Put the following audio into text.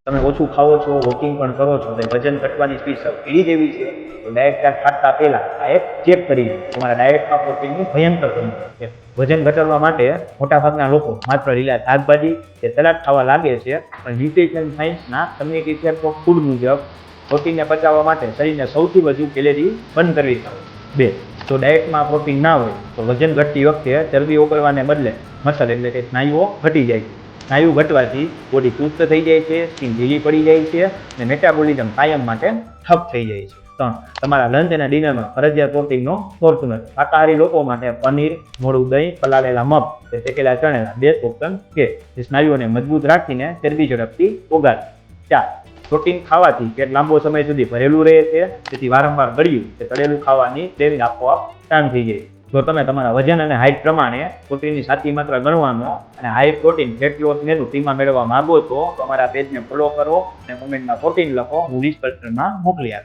તમે ઓછું ખાઓ છો, વોકિંગ પણ કરો છો, તો વજન ઘટવાની સ્પીડ એવી જેવી છે તો ડાયટ ખાતા પહેલા આ એક ચેક કરી તમારા ડાયટમાં પ્રોટીનની ભયંકર કમી છે. વજન ઘટાડવા માટે મોટાભાગના લોકો માત્ર લીલા શાકભાજી કે સલાડ ખાવા લાગે છે, પણ ન્યુટ્રિશન સાયન્સના કમ્યુનિટી શેપ ઓફ ફૂડ મુજબ પ્રોટીનને પચાવવા માટે શરીરને સૌથી વધુ કેલેરી બંધ કરવી પડે. 2. જો ડાયટમાં પ્રોટીન ના હોય તો વજન ઘટતી વખતે ચરબી ઓગળવાને બદલે મસલ એટલે કે સ્નાયુઓ ઘટી જાય છે. સ્નાયુ ઘટવાથી બોડી સુસ્ત થઈ જાય છે, સ્કિન ઢીલી પડી જાય છે અને મેટાબોલિઝમ કાયમ માટે ઠપ થઈ જાય છે. 3. તમારા લંચ અને ડિનરમાં ફરજિયાત પ્રોટીનનો સોર્સ નથી. શાકાહારી લોકો માટે પનીર, મોળું દહીં, પલાળેલા મગ કે શેકેલા ચણેલા બેસ્ટ ઓપ્શન છે, જે સ્નાયુઓને મજબૂત રાખીને ચરબી ઝડપથી ઓગાળે. 4. પ્રોટીન ખાવાથી પેટ લાંબો સમય સુધી ભરેલું રહે છે, તેથી વારંવાર ગળ્યું કે તળેલું ખાવાની ક્રેવિંગ આપોઆપ શાંત થઈ જાય. જો તમે તમારા વજન અને હાઇટ પ્રમાણે પ્રોટીનની સાચી માત્રા ગણવાનો અને high protein fat loss menu ફ્રીમાં મેળવવા માંગો છો તો અમારા પેજને ફોલો કરો અને કોમેન્ટમાં પ્રોટીન લખો, હું 20% મોકલી આપીશ.